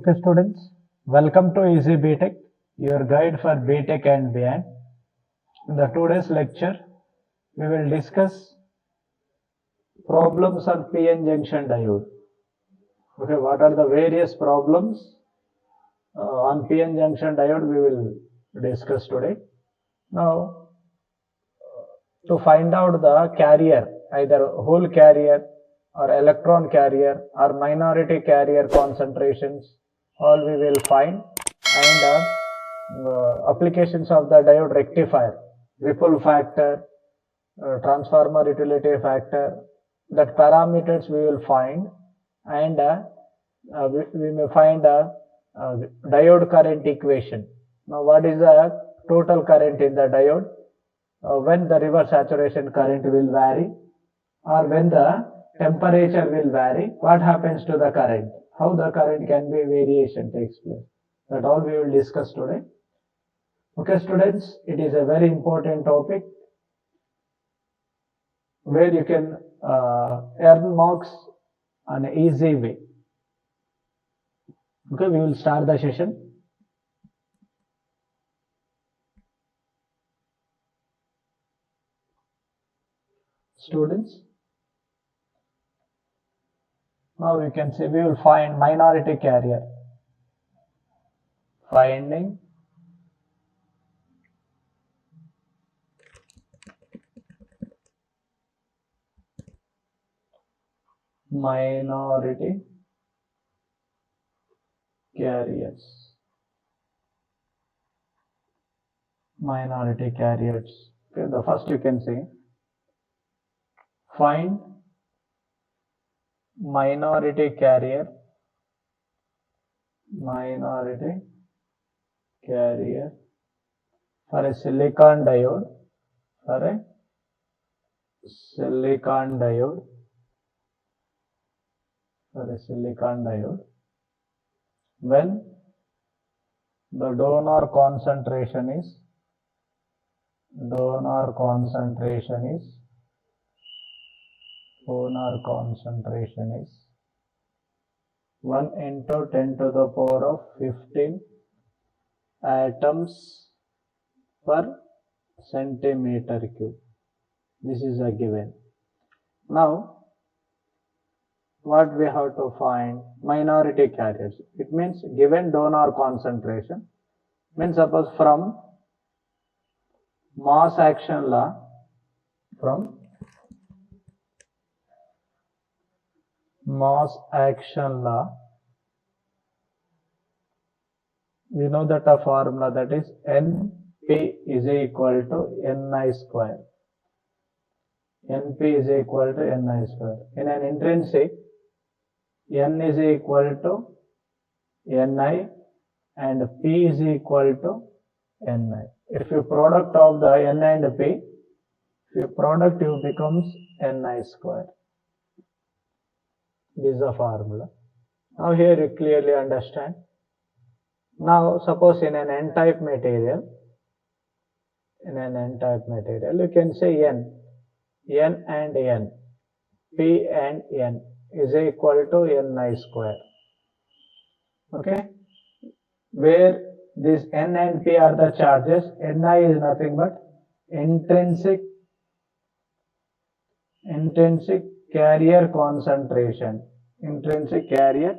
Okay, students, welcome to Easy BTech, your guide for BTech and beyond. In the today's lecture, we will discuss problems on PN junction diode. Okay, what are the various problems on PN junction diode we will discuss today. Now, to find out the carrier, either whole carrier or electron carrier or minority carrier concentrations, all we will find, and applications of the diode rectifier, ripple factor, transformer utility factor, that parameters we will find, and we may find a diode current equation. Now, what is the total current in the diode? When the reverse saturation current will vary, or when the temperature will vary, what happens to the current? How the current can be variation takes place. That all we will discuss today. Okay, students, it is a very important topic where you can earn marks on an easy way. Okay, we will start the session. Students, now we can say we will find minority carrier. Finding minority carriers. Minority carriers. Okay, the first you can say find minority carrier. Minority carrier for a silicon diode. For a silicon diode. For a silicon diode. When the donor concentration is 1 into 10 to the power of 15 atoms per centimeter cube. This is a given. Now, what we have to find? Minority carriers. It means given donor concentration. Means suppose from mass action law, we know that a formula, that is NP is equal to Ni square. NP is equal to Ni square. In an intrinsic, N is equal to Ni and P is equal to Ni. If you product of the N and P, if you product, you becomes Ni square. This is the formula. Now here you clearly understand. Now suppose in an N-type material, you can say N and N, P and N is equal to Ni square. Okay, where this N and P are the charges. Ni is nothing but intrinsic carrier concentration. Intrinsic carrier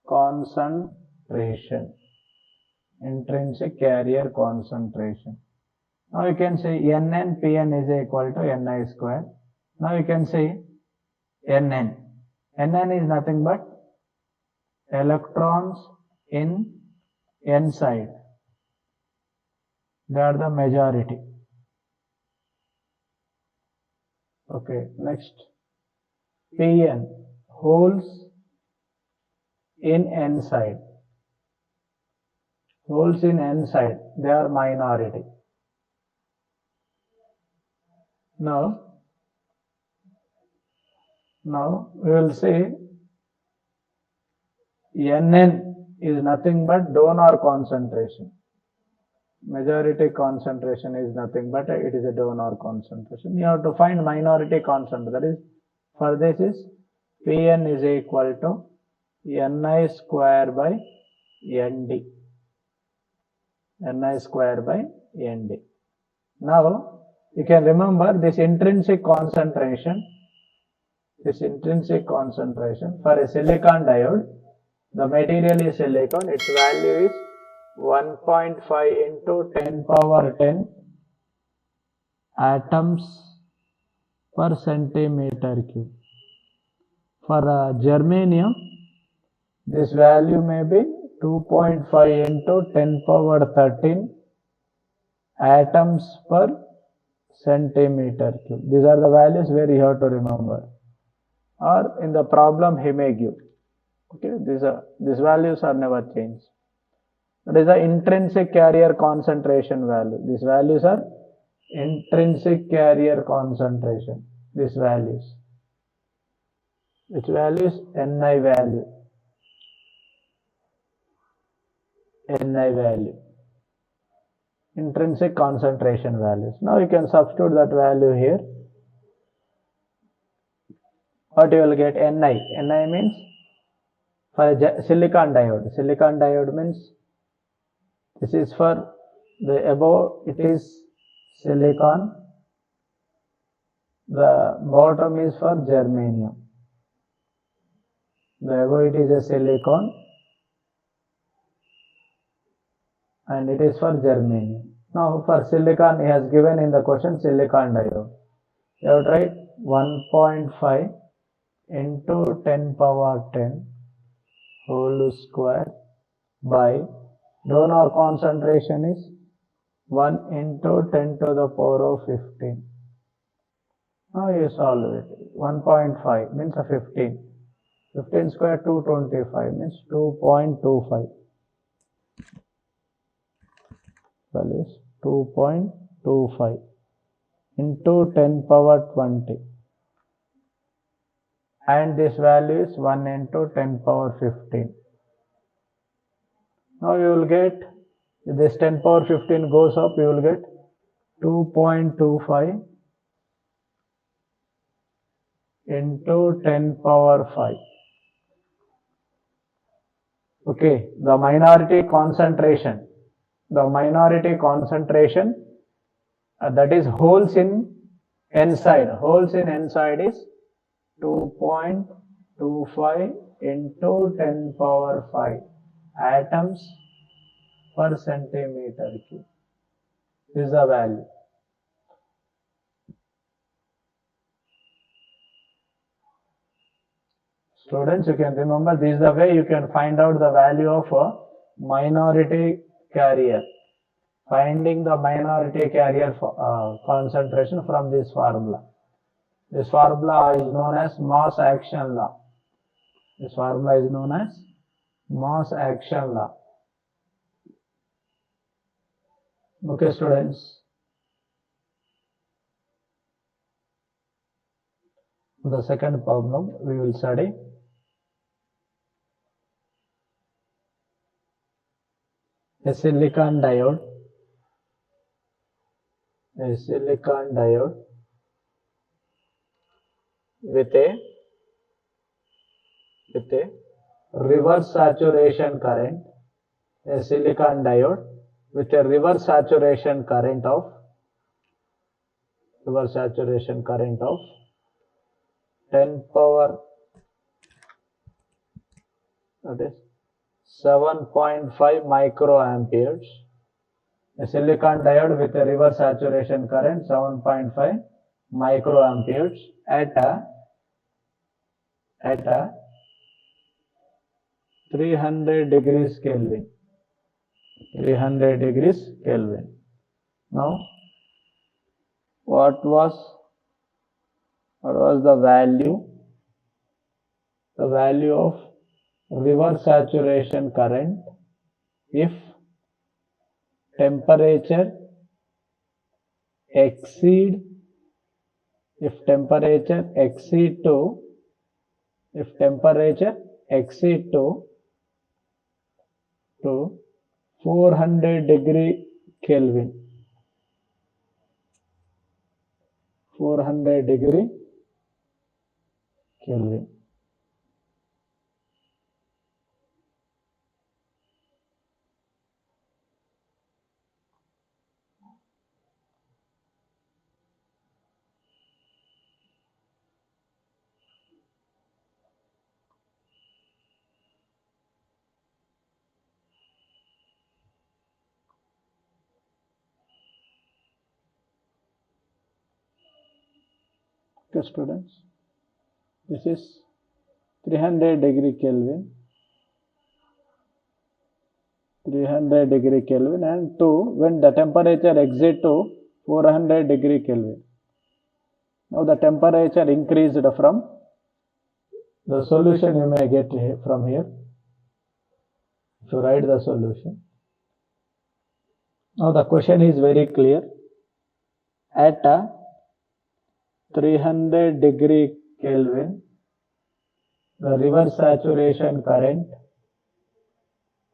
concentration. Now you can say N and Pn is equal to Ni square. Now you can say Nn. Nn is nothing but electrons in N side. They are the majority. Okay, next. Pn, holes in N side. Holes in N side, they are minority. Now we will say Nn is nothing but donor concentration. Majority concentration is nothing but it is a donor concentration. You have to find minority concentration. That is, for this is Pn is equal to Ni square by Nd. Ni square by Nd. Now, you can remember this intrinsic concentration for a silicon diode. The material is silicon, its value is 1.5 into 10 power 10 atoms per centimeter cube. For germanium, this value may be 2.5 into 10 power 13 atoms per centimeter cube. These are the values where you have to remember. Or in the problem he may give. Okay, these values are never changed. That is the intrinsic carrier concentration value. These values are intrinsic carrier concentration. These values. Which value is Ni value? Ni value. Intrinsic concentration values. Now you can substitute that value here. What you will get? Ni. Ni means for a silicon diode. Silicon diode means this is for the above it is silicon. The bottom is for germanium. The above it is a silicon and it is for germanium. Now for silicon he has given in the question silicon diode. You have to write 1.5 into 10 power 10 whole square by donor concentration is 1 into 10 to the power of 15. Now you solve it. 1.5 means 15. 15 square 225 means 2.25. Value is 2.25 into 10 power 20. And this value is 1 into 10 power 15. Now you will get, if this 10 power 15 goes up, you will get 2.25 into 10 power 5. Okay, the minority concentration. That is holes in N side. Holes in N side is 2.25 into 10 power 5 atoms per centimeter cube. This is the value. Students, you can remember this is the way you can find out the value of a minority carrier. Finding the minority carrier concentration from this formula. This formula is known as mass action law. This formula is known as mass action law. Okay, students. The second problem we will study. A silicon diode with a reverse saturation current, a silicon diode with a reverse saturation current of 10 power, that is 7.5 microamperes. A silicon diode with a reverse saturation current 7.5 microamperes at a 300 degrees Kelvin. 300 degrees Kelvin. Now, what was the value? The value of reverse saturation current if temperature exceed to 400 degree Kelvin. 400 degree Kelvin. Okay, students, this is 300 degree Kelvin, 300 degree Kelvin, and 2 when the temperature exceeds to 400 degree Kelvin. Now the temperature increased from the solution you may get from here. So write the solution. Now the question is very clear. At a 300 degree Kelvin, the reverse saturation current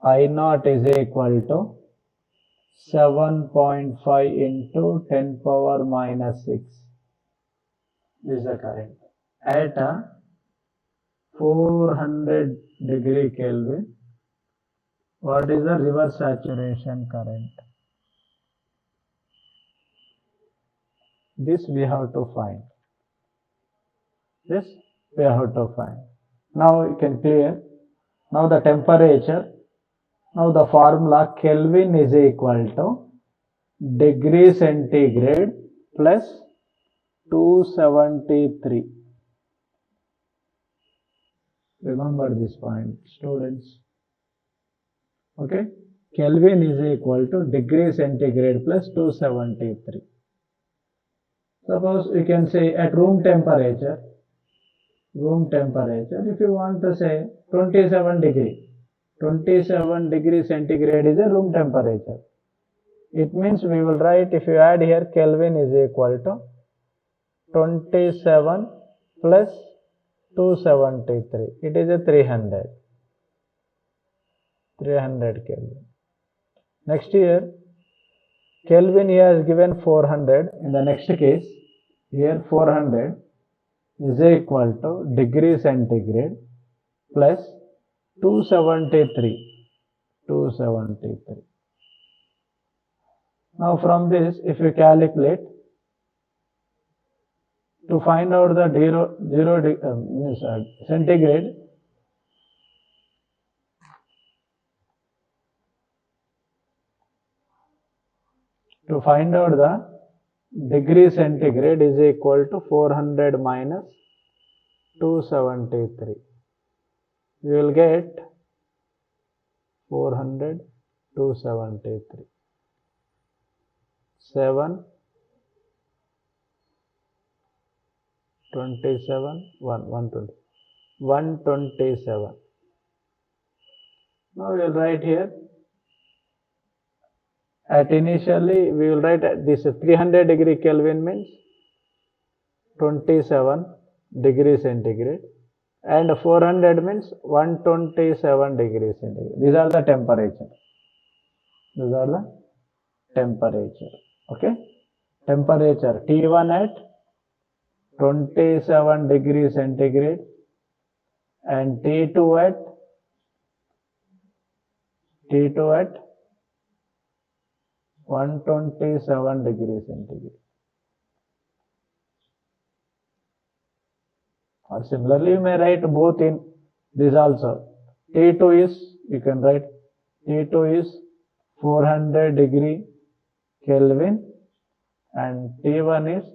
I0 is equal to 7.5 into 10 power minus 6. This is the current. At a 400 degree Kelvin, what is the reverse saturation current? This we have to find. This we have to find. Now you can clear. Now the temperature. Now the formula Kelvin is equal to degree centigrade plus 273. Remember this point, students. Okay, Kelvin is equal to degree centigrade plus 273. Suppose we can say at room temperature, if you want to say 27 degree centigrade is a room temperature. It means we will write, if you add here, Kelvin is equal to 27 plus 273. It is a 300 Kelvin. Next here, Kelvin he has given 400. In the next case, here 400 is equal to degree centigrade plus 273. Now from this, if you calculate, to find out the centigrade, to find out the degree centigrade is equal to 400 minus 273. You will get 400, 273. 7, 27, 120. 127. Now we will write here. At initially we will write this 300 degree Kelvin means 27 degree centigrade and 400 means 127 degree centigrade. These are the temperature. Okay. Temperature T1 at 27 degree centigrade and T2 at 127 degree centigrade. Or similarly, you may write both in this also. T2 is, you can write T2 is 400 degree Kelvin and T1 is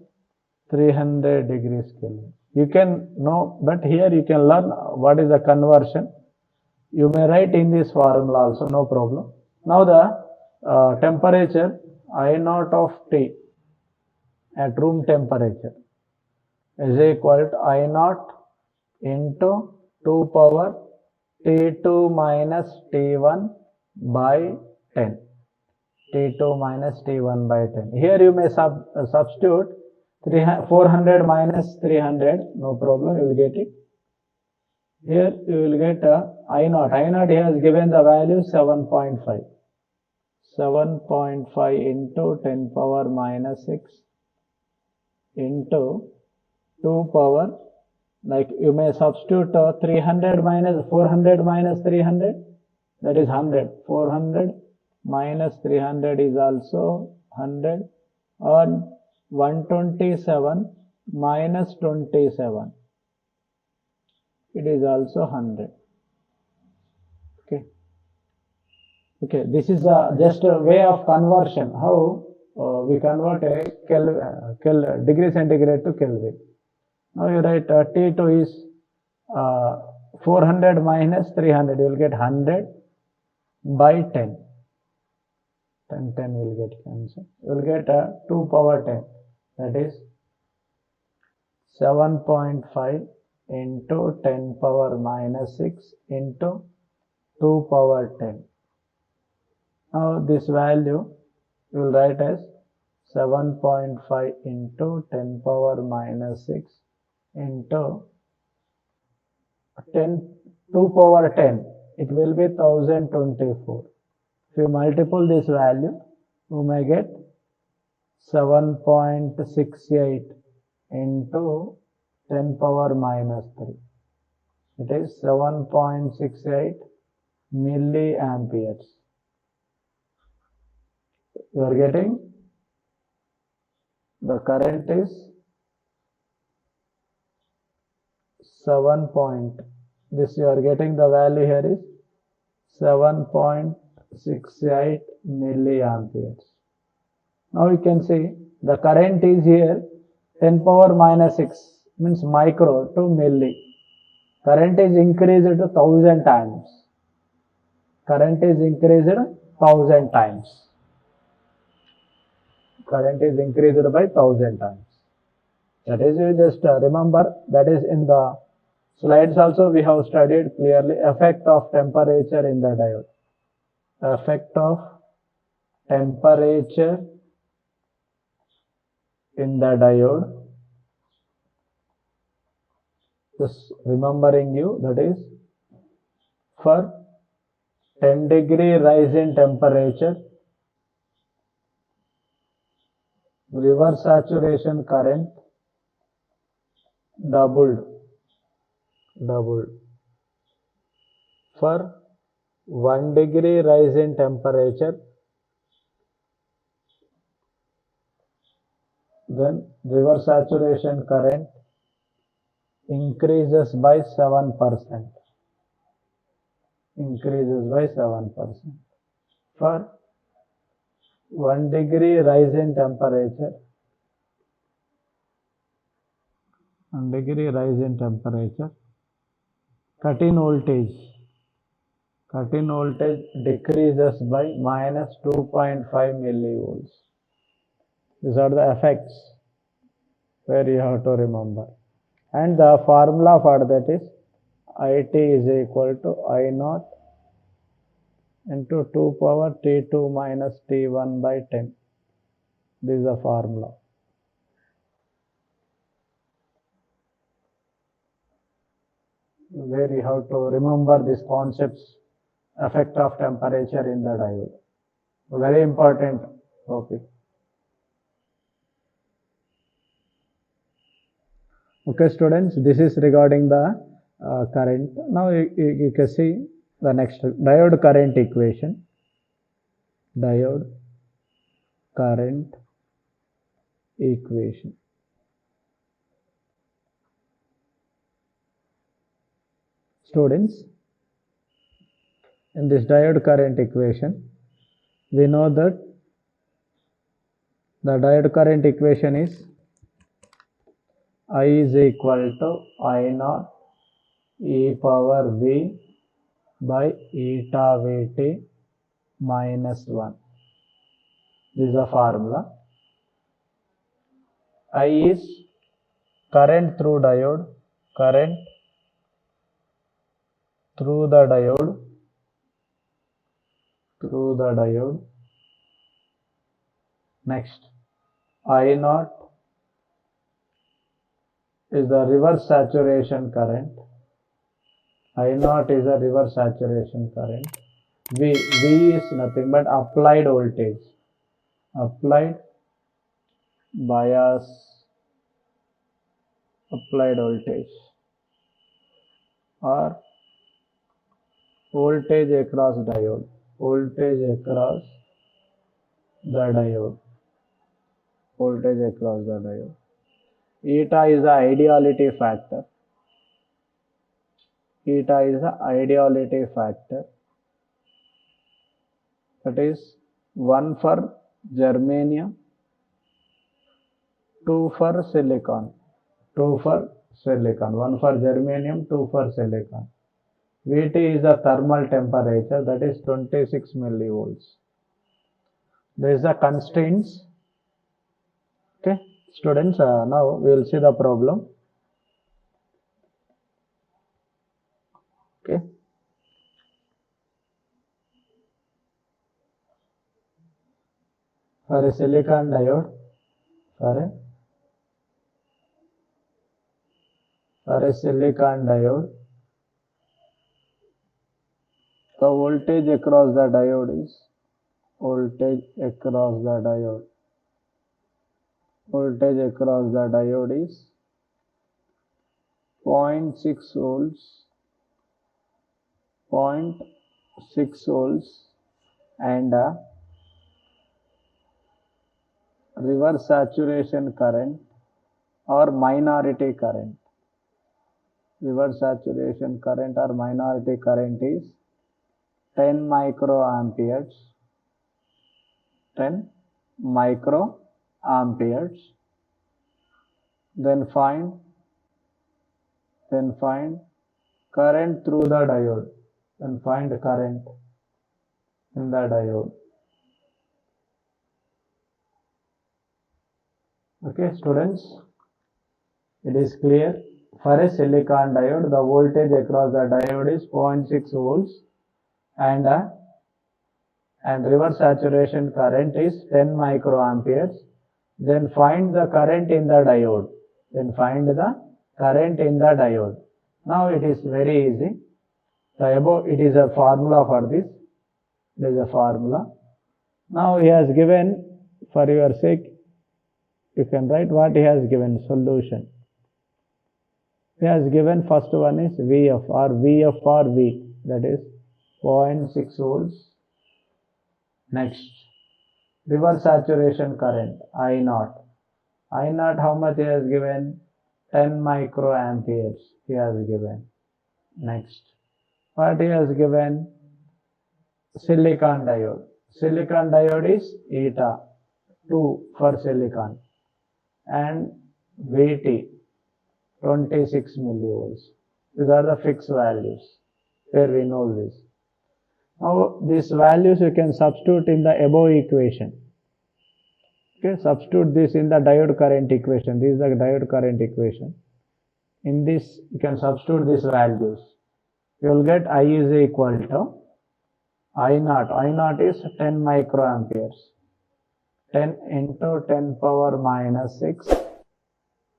300 degrees Kelvin. You can know, but here you can learn what is the conversion. You may write in this formula also, no problem. Now the temperature I0 of T at room temperature is equal to I0 into 2 power T2 minus T1 by 10. T2 minus T1 by 10. Here you may substitute 400 minus 300, no problem, you will get it. Here you will get I0. I0 he has given the value 7.5. 7.5 into 10 power minus 6 into 2 power, like you may substitute 300 minus 400 minus 300, that is 100. 400 minus 300 is also 100, or 127 minus 27, it is also 100. Okay, this is just a way of conversion, how we convert a degree centigrade to Kelvin. Now you write T2 is 400 minus 300, you will get 100 by 10. 10 will get cancelled. You will get 2 power 10, that is 7.5 into 10 power minus 6 into 2 power 10. Now this value you will write as 7.5 into 10 power minus 6 into 2 power 10. It will be 1024. If you multiply this value, you may get 7.68 into 10 power minus 3. It is 7.68 milliamperes. You are getting the current is 7 point. This you are getting the value here is 7.68 milliamperes. Now you can see the current is here 10 power minus 6 means micro to milli. Current is increased to 1000 times. Current is increased 1000 times. Current is increased by 1000 times. That is, you just remember, that is in the slides also we have studied clearly effect of temperature in the diode. Effect of temperature in the diode. Just remembering you, that is for 10-degree rise in temperature, reverse saturation current doubled. For 1-degree rise in temperature, then reverse saturation current increases by 7%. Increases by 7%. For 1-degree rise in temperature, 1-degree rise in temperature, cut-in voltage decreases by minus 2.5 millivolts. These are the effects where you have to remember. And the formula for that is IT is equal to I naught into 2 power T2 minus T1 by 10. This is the formula. Where you have to remember these concepts, effect of temperature in the diode. Very important topic. Okay students, this is regarding the current. Now you can see the next diode current equation. Diode current equation. Students, in this diode current equation, we know that the diode current equation is I is equal to I naught e power v by eta Vt minus 1. This is the formula. I is current through diode, current through the diode. Next, I naught is the reverse saturation current. I naught is a reverse saturation current. V is nothing but applied voltage, applied bias, applied voltage, or voltage across diode, voltage across the diode, voltage across the diode. Eta is the ideality factor. Eta is the ideality factor. That is 1 for germanium, 2 for silicon, 2 for silicon, 1 for germanium, 2 for silicon. Vt is the thermal temperature, that is 26 millivolts. There is the constraints. Okay, students, now we will see the problem. Okay. For a silicon diode, for a silicon diode, the voltage across the diode is voltage across the diode is 0.6 volts, and reverse saturation current or minority current. Reverse saturation current or minority current is 10 microamperes. 10 microamperes. Then find current through the diode. Then find current in the diode. Okay, students, it is clear. For a silicon diode, the voltage across the diode is 0.6 volts and reverse saturation current is 10 microamperes. Then find the current in the diode. Now it is very easy. The above, it is a formula for this. There is a formula. Now he has given, for your sake, you can write what he has given, solution. He has given first one is Vf or V, that is 0.6 volts. Next, reverse saturation current, I0. I0 how much he has given? 10 microamperes he has given. Next, what he has given? Silicon diode. Silicon diode is eta, 2 for silicon, and Vt, 26 millivolts. These are the fixed values where we know this. Now these values you can substitute in the above equation. Okay, substitute this in the diode current equation. This is the diode current equation. In this you can substitute these values. You will get I is equal to I0. I0 is 10 microamperes. 10 into 10 power minus 6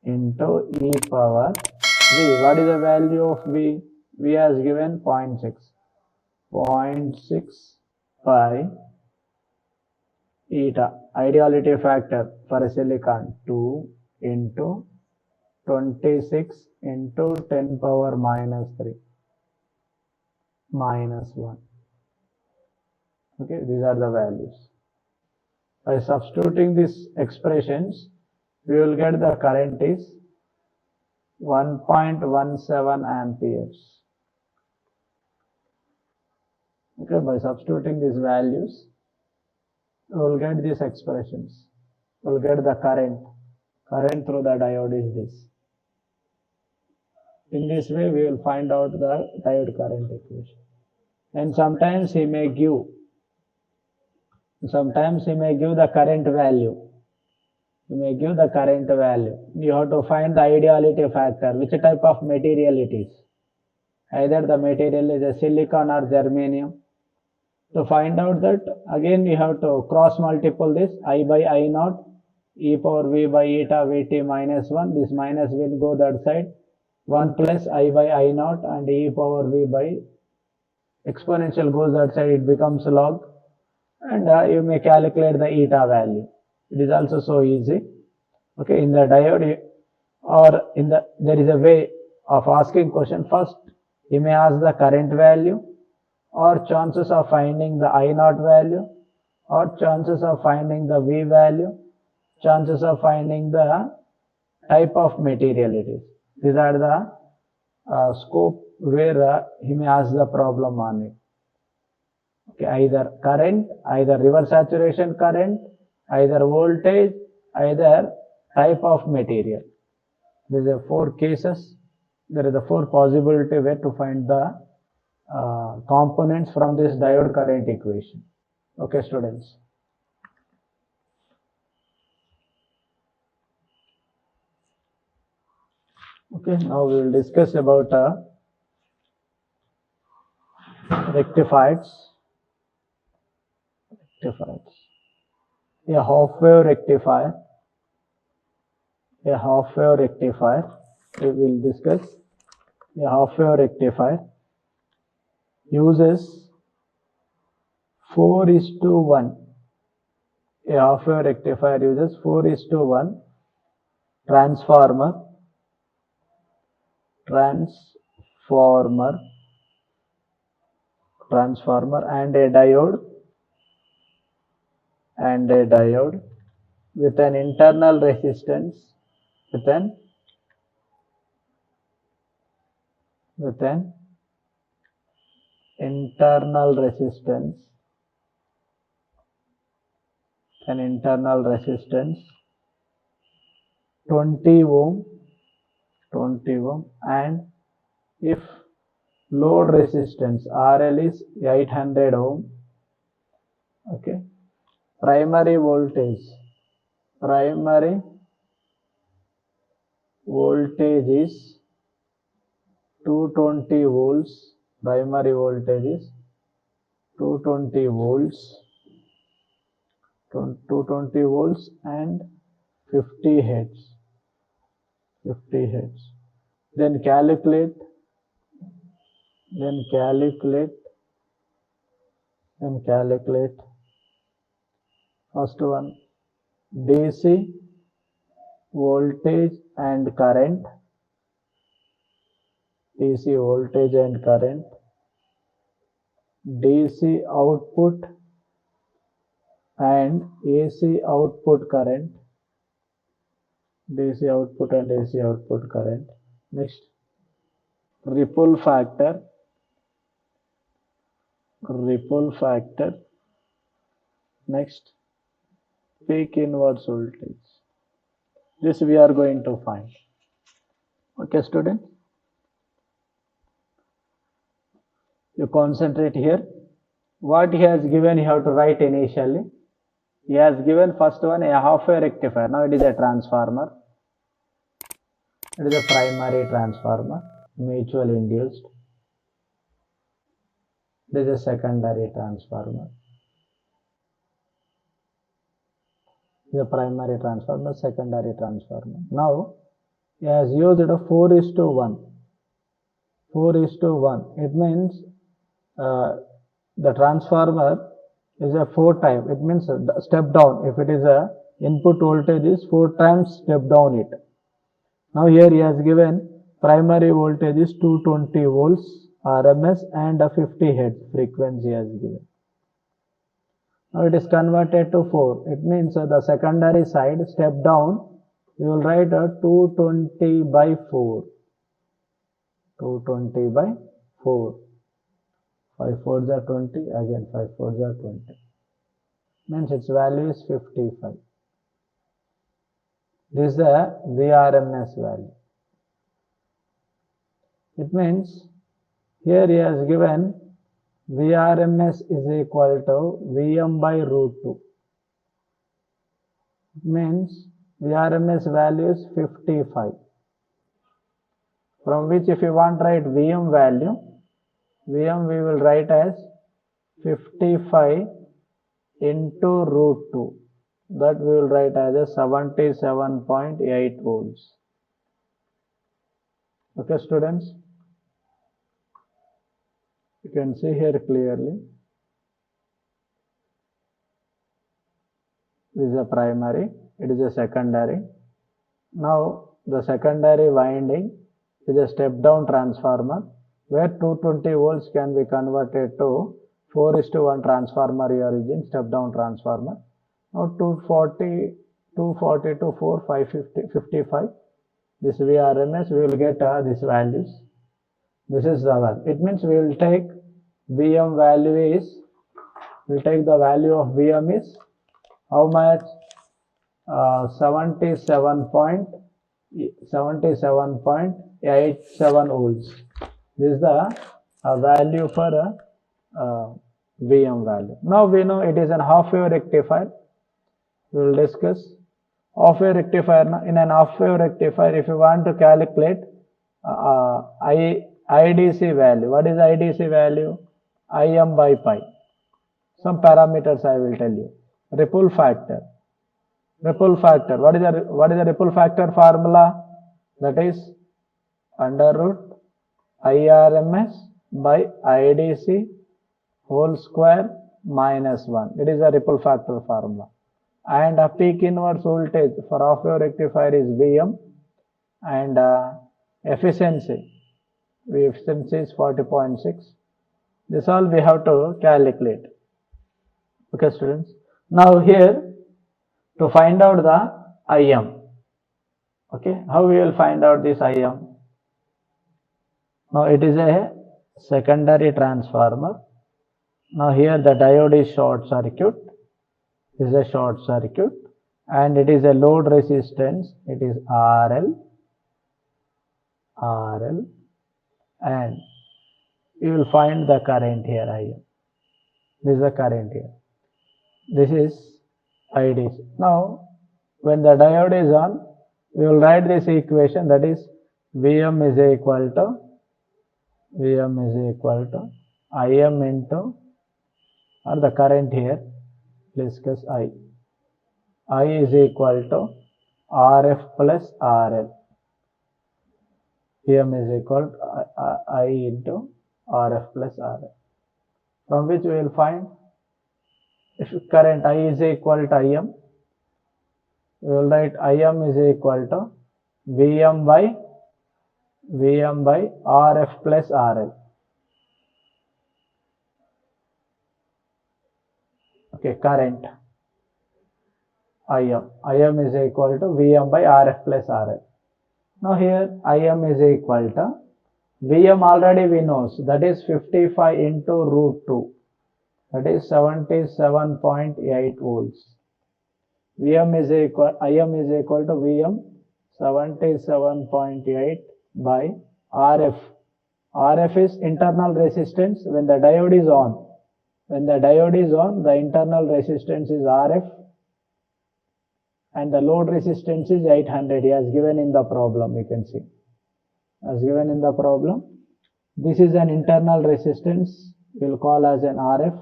into e power v. What is the value of v? V has given 0.6. 0.6 by eta. Ideality factor for a silicon 2 into 26 into 10 power minus 3 minus 1. Okay, these are the values. By substituting these expressions, we will get the current is 1.17 amperes. Okay, by substituting these values, we will get these expressions. We will get the current. Current through the diode is this. In this way, we will find out the diode current equation. And sometimes he may give the current value. You have to find the ideality factor, which type of material it is. Either the material is a silicon or germanium. To find out that, again you have to cross multiple this I by I0, e power v by eta Vt minus 1. This minus will go that side. 1 plus I by I0 and e power v by exponential goes that side, it becomes log. And you may calculate the eta value. It is also so easy. Okay, in the diode or there is a way of asking question. First, you may ask the current value, or chances of finding the I0 value, or chances of finding the V value, chances of finding the type of material it is. These are the scope where he may ask the problem on it. Okay, either current, either reverse saturation current, either voltage, either type of material. There are 4 cases. There is a 4 possibility way to find the components from this diode current equation. Okay, students. Okay, now we will discuss about rectifiers. A half-wave rectifier. We will discuss a half-wave rectifier uses 4:1. A half-wave rectifier uses 4:1 transformer and a diode with an internal resistance with an internal resistance 20 ohm and if load resistance RL is 800 ohm. Okay, primary voltage is 220 volts. Primary voltage is 220 volts and 50 hertz. Then calculate first one, DC voltage and current, DC output and AC output current, Next, ripple factor, next, peak inverse voltage. This we are going to find. Okay, student, you concentrate here. What he has given, you have to write initially. He has given first one a half-wave rectifier. Now it is a transformer. It is a primary transformer, mutual induced. This is a secondary transformer. The primary transformer, secondary transformer. Now he has used a 4:1. It means the transformer is a 4 times. It means step down. If it is a input voltage is 4 times step down it. Now here he has given primary voltage is 220 volts RMS and a 50 hertz frequency has given. Now it is converted to 4. It means the secondary side step down, you will write a 220 by 4. 220 by 4. 5 4s are 20, again 5 4s are 20. Means its value is 55. This is the VRMS value. It means here he has given VRMS is equal to Vm by root 2. It means VRMS value is 55. From which if you want to write Vm value, Vm we will write as 55 into root 2. That we will write as a 77.8 volts. Okay, students? You can see here clearly. This is a primary, it is a secondary. Now the secondary winding is a step down transformer where 220 volts can be converted to 4:1 transformer you are using, step down transformer. Now 240 to 4, 550, 55. This VRMS we will get these values. This is the value. It means we will take Vm value is, we will take the value of Vm is how much? 77.8 77.87 volts. This is the value for Vm value. Now we know it is an half wave rectifier. We will discuss half wave rectifier. In an half wave rectifier, if you want to calculate IDC value, what is IDC value? Im by pi. Some parameters I will tell you. Ripple factor. Ripple factor. What is the ripple factor formula? That is under root IRMS by IDC whole square minus 1. It is a ripple factor formula. And a peak inverse voltage for half wave rectifier is Vm, and efficiency is 40.6. This all we have to calculate. Okay, students. Now here to find out the Im. Okay, how we will find out this Im? Now it is a secondary transformer. Now here the diode is short circuit. This is a short circuit, and it is a load resistance. It is RL, and you will find the current here Im. This is the current here. This is IDC. Now when the diode is on, we will write this equation, that is Vm is equal to Im into, or the current here, discuss I is equal to Rf plus RL. Vm is equal to I into Rf plus RL, from which we will find if current I is equal to Im, we will write Im is equal to Vm by Rf plus RL. Okay, current Im is equal to Vm by Rf plus RL. Now here Im is equal to Vm, already we know, so that is 55 into root 2, that is 77.8 volts. Im is equal to Vm 77.8 by Rf. Rf is internal resistance when the diode is on. When the diode is on, the internal resistance is Rf, and the load resistance is 800 as given in the problem. You can see as given in the problem. This is an internal resistance, we will call as an Rf.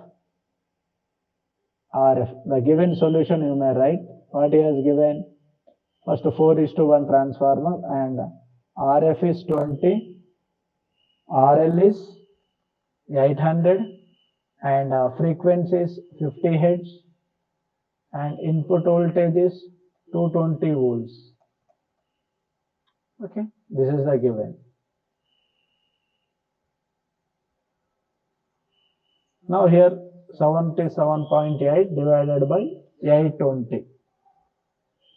The given solution you may write what he has given. First 4:1 transformer, and Rf is 20, RL is 800, and frequency is 50 Hz, and input voltage is 220 volts. Okay, this is the given. Now here 77.8 divided by 820.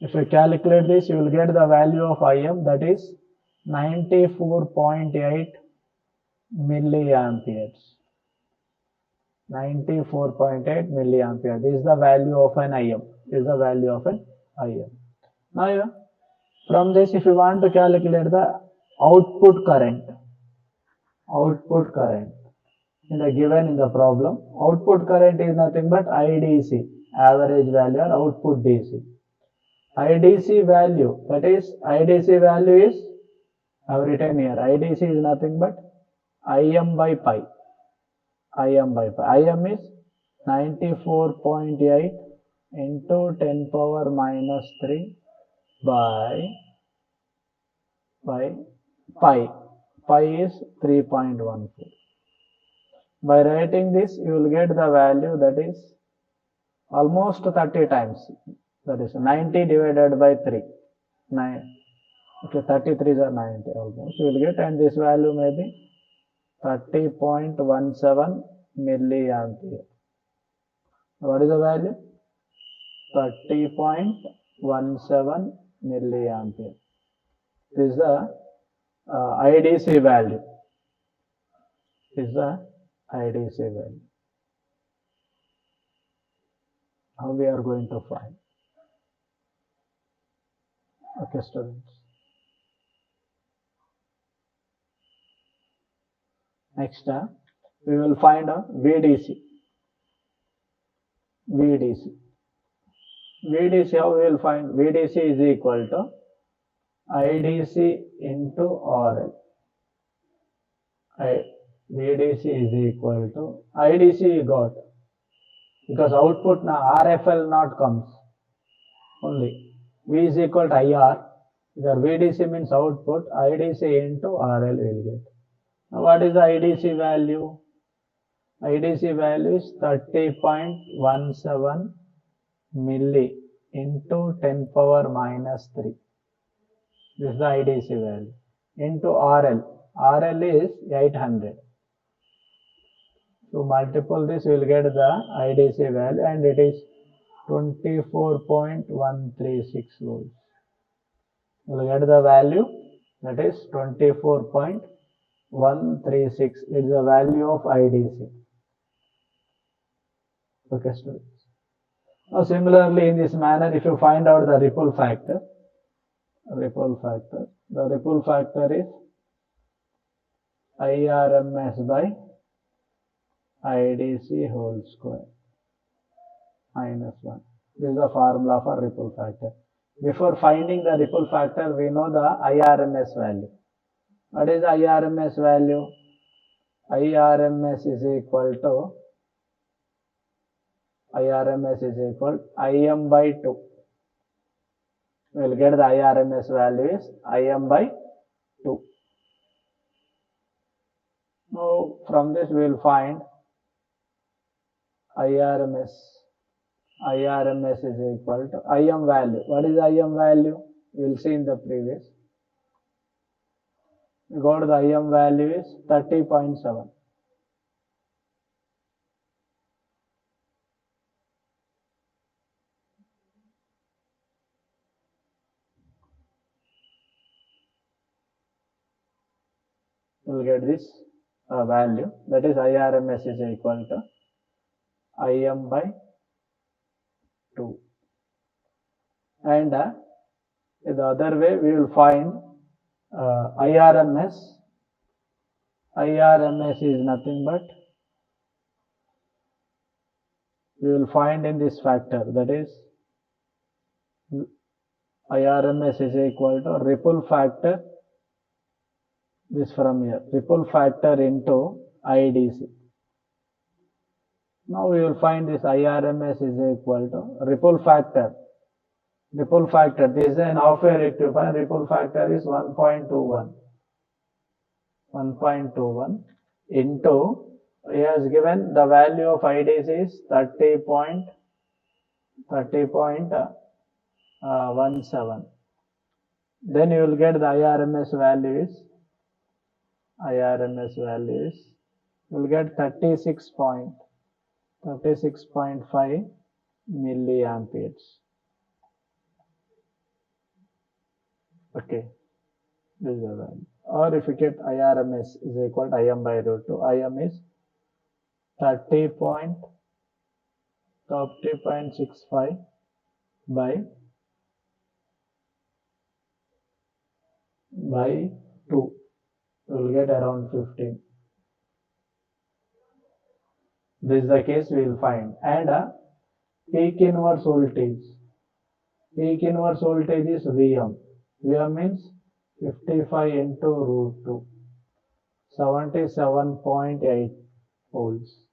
If you calculate this, you will get the value of Im, that is 94.8 milliamperes. 94.8 milliampere. This is the value of an Im. Now from this, if you want to calculate the output current in the given in the problem, output current is nothing but IDC, average value, or output DC. IDC value, that is IDC value is, I have written here, IDC is nothing but Im by pi. Im is 94.8 into 10 power minus 3 by pi. Pi is 3.14. By writing this, you will get the value, that is almost 30 times. That is 90 divided by 3. 33 is 90 almost. You will get, and this value may be 30.17 milliampere. What is the value? 30.17 milliampere. This is the IDC value. How we are going to find? Okay, students. Next, we will find VDC. VDC. VDC, how we will find? VDC is equal to IDC into RL. VDC is equal to IDC you got, because output now RFL not comes only. V is equal to IR. Here VDC means output, IDC into RL will get. Now what is the IDC value? IDC value is 30.17 milli into 10 power minus 3. This is the IDC value. Into RL. RL is 800. So multiple this, we will get the IDC value, and it is 24.136 volts. We will get the value, that is 24.136 is the value of IDC. Okay, students. Now similarly, in this manner, if you find out the ripple factor, the ripple factor is IRMS by IDC whole square minus 1. This is the formula for ripple factor. Before finding the ripple factor, we know the IRMS value. What is the IRMS value? IRMS is equal to IM by 2. We will get the IRMS value is IM by 2. Now from this we will find IRMS. IRMS is equal to IM value. What is IM value? We will see in the previous. We go to the IM value is 30.7. We will get this value, that is IRMS is equal to IM by 2. And the other way we will find IRMS. IRMS is nothing but, we will find in this factor, that is IRMS is equal to ripple factor, this from here, ripple factor into IDC. Now we will find this IRMS is equal to ripple factor. Ripple factor, this is an half-wave rectifier, ripple factor is 1.21. 1.21 into, he has given the value of IDC is 30.17. Then you will get the IRMS value is, you will get 36.5 milliamperes. Okay, this is the value. Or if you get IRMS is equal to IM by root 2, IM is 30.65 by 2. You will get around 15. This is the case we will find. And peak inverse voltage. Peak inverse voltage is Vm. Vm means 55 into root 2. 77.8 volts.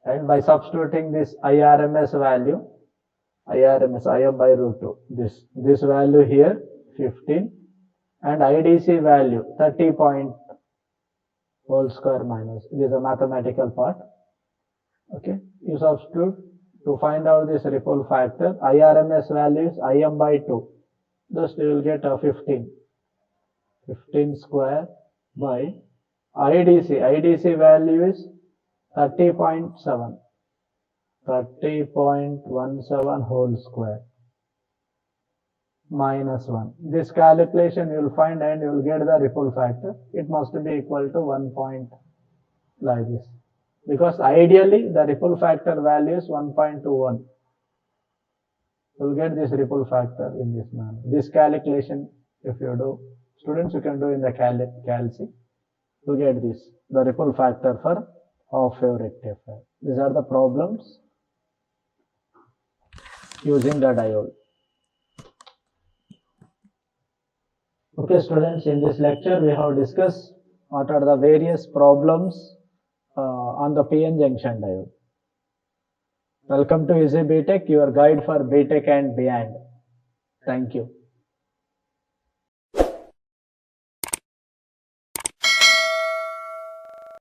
And by substituting this IRMS value, IRMS, IM by root 2, this value here 15, and IDC value 30 point whole square minus, this is a mathematical part. Okay, you substitute to find out this ripple factor. IRMS value is IM by 2, thus you will get a 15 square by IDC value is 30.17 whole square minus 1. This calculation you will find and you will get the ripple factor. It must be equal to 1 point like this, because ideally the ripple factor value is 1.21. You will get this ripple factor in this manner. This calculation if you do Students, you can do in the calc to get this, the ripple factor for half wave rectifier. These are the problems using the diode. Okay students, in this lecture we have discussed what are the various problems on the PN junction diode. Welcome to Easy BTech, your guide for BTech and beyond. Thank you.